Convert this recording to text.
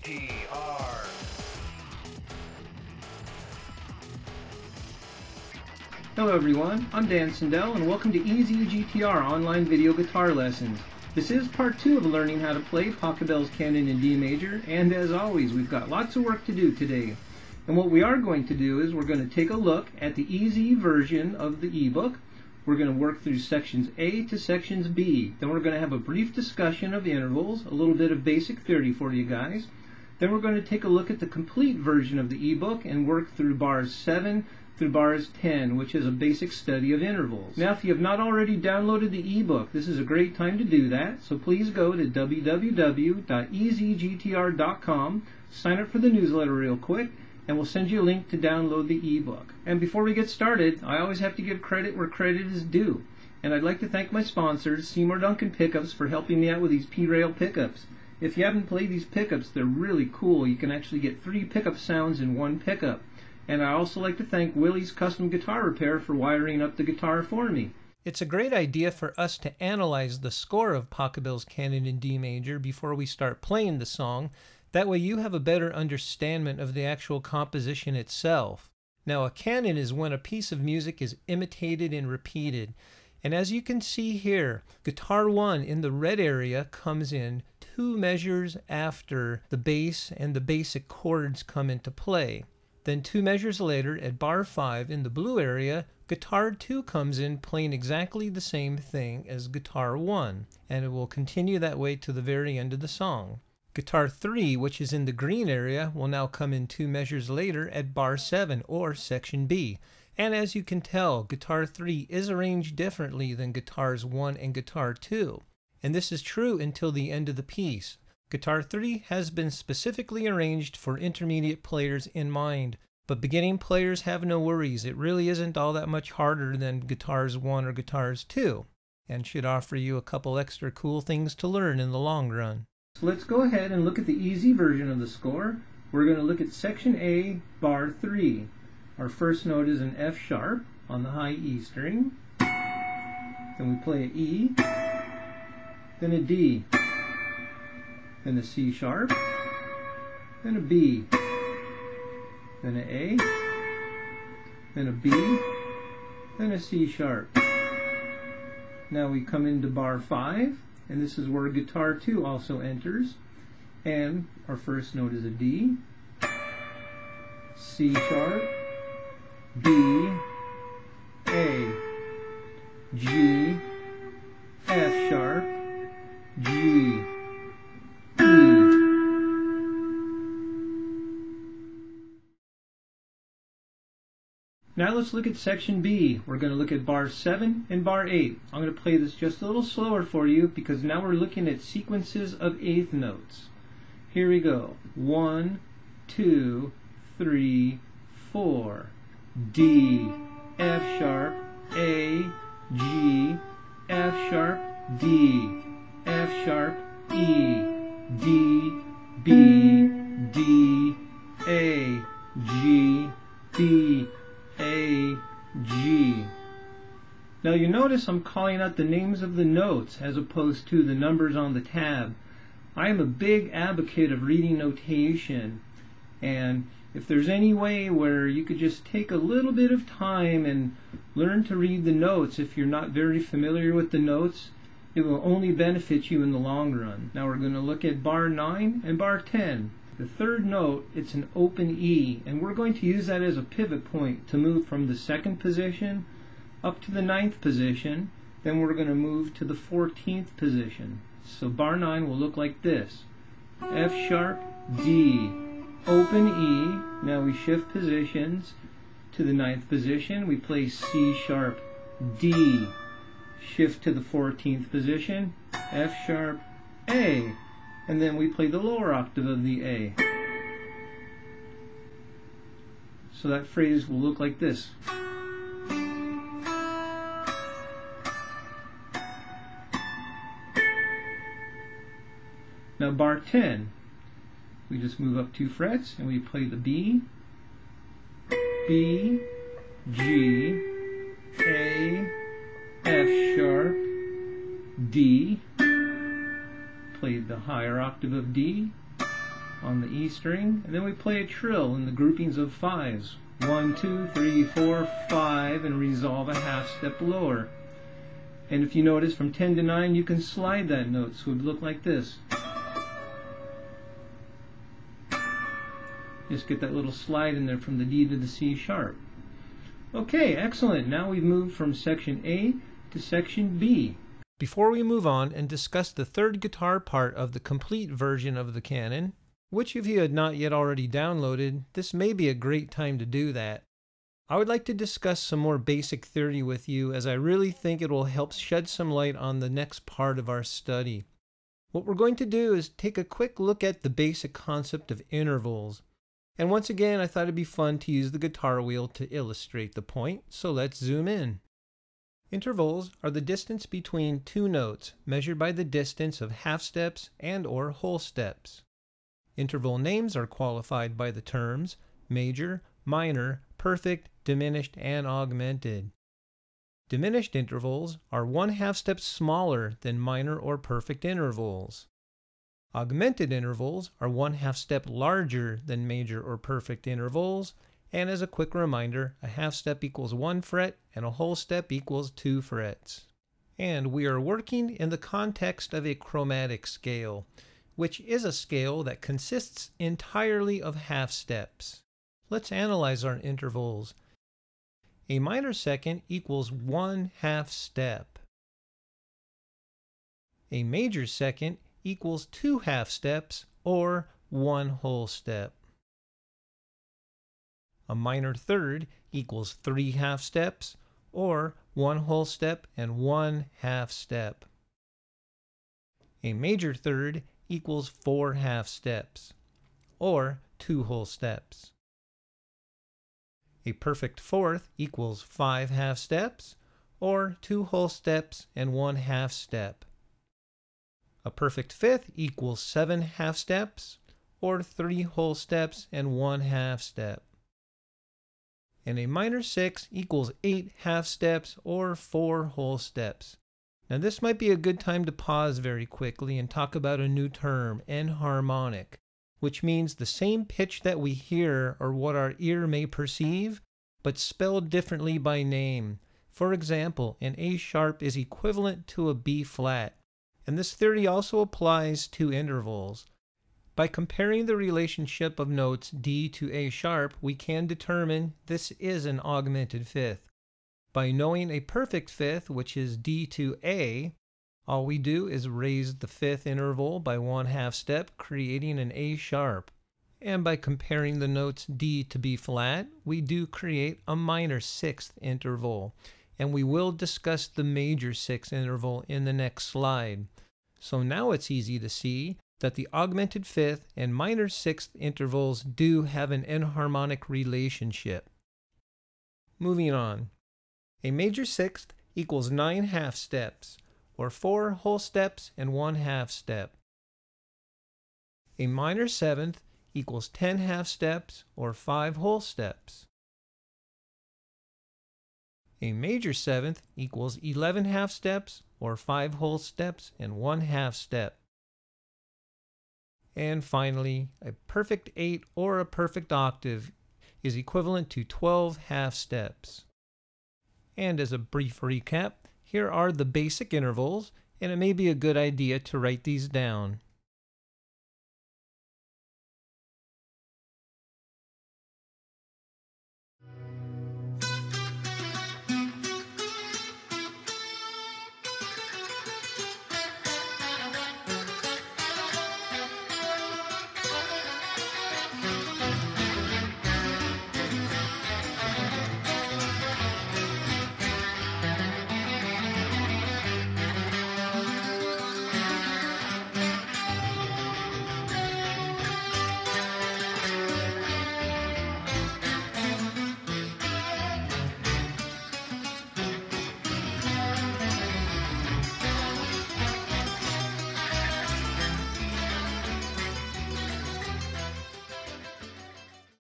GTR. Hello everyone, I'm Dan Sindel and welcome to Easy GTR online video guitar lessons. This is part 2 of learning how to play Pachelbel's Canon in D major, and as always we've got lots of work to do today. And what we are going to do is we're going to take a look at the easy version of the ebook. We're going to work through sections A to sections B. Then we're going to have a brief discussion of intervals, a little bit of basic theory for you guys. Then we're going to take a look at the complete version of the ebook and work through bars 7 through bars 10, which is a basic study of intervals. Now, if you have not already downloaded the ebook, this is a great time to do that. So please go to www.easygtr.com, sign up for the newsletter real quick, and we'll send you a link to download the ebook. And before we get started, I always have to give credit where credit is due. And I'd like to thank my sponsors, Seymour Duncan Pickups, for helping me out with these P-Rail pickups. If you haven't played these pickups, they're really cool. You can actually get 3 pickup sounds in one pickup. And I also like to thank Willie's Custom Guitar Repair for wiring up the guitar for me. It's a great idea for us to analyze the score of Pachelbel's Canon in D major before we start playing the song. That way you have a better understanding of the actual composition itself. Now, a canon is when a piece of music is imitated and repeated. And as you can see here, guitar 1 in the red area comes in 2 measures after the bass and the basic chords come into play. Then 2 measures later, at bar 5 in the blue area, guitar 2 comes in playing exactly the same thing as guitar 1, and it will continue that way to the very end of the song. Guitar 3, which is in the green area, will now come in 2 measures later at bar 7, or section B. And as you can tell, guitar 3 is arranged differently than guitars 1 and guitar 2. And this is true until the end of the piece. Guitar 3 has been specifically arranged for intermediate players in mind, but beginning players have no worries. It really isn't all that much harder than guitars 1 or guitars 2, and should offer you a couple extra cool things to learn in the long run. So let's go ahead and look at the easy version of the score. We're going to look at section A, bar 3. Our first note is an F sharp on the high E string. Then we play an E, then a D, then a C sharp, then a B, then an A, then a B, then a C sharp. Now we come into bar 5, and this is where guitar 2 also enters. And our first note is a D, C sharp, B, A, G, F sharp, G, E. Now let's look at section B. We're going to look at bar 7 and bar 8. I'm going to play this just a little slower for you because now we're looking at sequences of eighth notes. Here we go. 1, 2, 3, 4. D, F sharp, A, G, F sharp, D, F sharp, E, D, B, D, A, G, B, A, G. Now you notice I'm calling out the names of the notes as opposed to the numbers on the tab. I am a big advocate of reading notation, and if there's any way where you could just take a little bit of time and learn to read the notes if you're not very familiar with the notes, it will only benefit you in the long run. Now we're going to look at bar 9 and bar 10. The third note, it's an open E, and we're going to use that as a pivot point to move from the 2nd position up to the 9th position. Then we're going to move to the 14th position. So bar 9 will look like this. F sharp, D, open E. Now we shift positions to the 9th position. We play C sharp, D, shift to the 14th position, F sharp, A, and then we play the lower octave of the A. So that phrase will look like this. Now bar 10, we just move up 2 frets and we play the B, B, G, A, F sharp, D, play the higher octave of D, on the E string, and then we play a trill in the groupings of fives. 1, 2, 3, 4, 5, and resolve a half step lower. And if you notice, from 10 to 9, you can slide that note, so it would look like this. Just get that little slide in there from the D to the C sharp. Okay, excellent. Now we've moved from section A to section B. Before we move on and discuss the third guitar part of the complete version of the canon, which if you had not yet already downloaded, this may be a great time to do that. I would like to discuss some more basic theory with you, as I really think it will help shed some light on the next part of our study. What we're going to do is take a quick look at the basic concept of intervals. And once again, I thought it'd be fun to use the guitar wheel to illustrate the point, so let's zoom in. Intervals are the distance between two notes, measured by the distance of half steps and or whole steps. Interval names are qualified by the terms major, minor, perfect, diminished, and augmented. Diminished intervals are 1/2 step smaller than minor or perfect intervals. Augmented intervals are 1/2 step larger than major or perfect intervals, and as a quick reminder, a half step equals 1 fret and a whole step equals 2 frets. And we are working in the context of a chromatic scale, which is a scale that consists entirely of half steps. Let's analyze our intervals. A minor second equals 1/2 step. A major second equals 2 half steps, or 1 whole step. A minor third equals 3 half steps, or 1 whole step and 1 half step. A major third equals 4 half steps, or 2 whole steps. A perfect fourth equals 5 half steps, or 2 whole steps and 1 half step. A perfect fifth equals 7 half steps, or 3 whole steps and 1 half step. And a minor sixth equals 8 half steps, or 4 whole steps. Now this might be a good time to pause very quickly and talk about a new term, enharmonic, which means the same pitch that we hear or what our ear may perceive, but spelled differently by name. For example, an A sharp is equivalent to a B flat, and this theory also applies to intervals. By comparing the relationship of notes D to A sharp, we can determine this is an augmented fifth. By knowing a perfect fifth, which is D to A, all we do is raise the fifth interval by 1/2 step, creating an A sharp. And by comparing the notes D to B flat, we do create a minor sixth interval. And we will discuss the major sixth interval in the next slide. So now it's easy to see that the augmented fifth and minor sixth intervals do have an enharmonic relationship. Moving on. A major sixth equals 9 half steps, or 4 whole steps and 1 half step. A minor seventh equals 10 half steps, or 5 whole steps. A major seventh equals 11 half steps, or 5 whole steps and 1 half step. And finally, a perfect 8 or a perfect octave is equivalent to 12 half steps. And as a brief recap, here are the basic intervals, and it may be a good idea to write these down.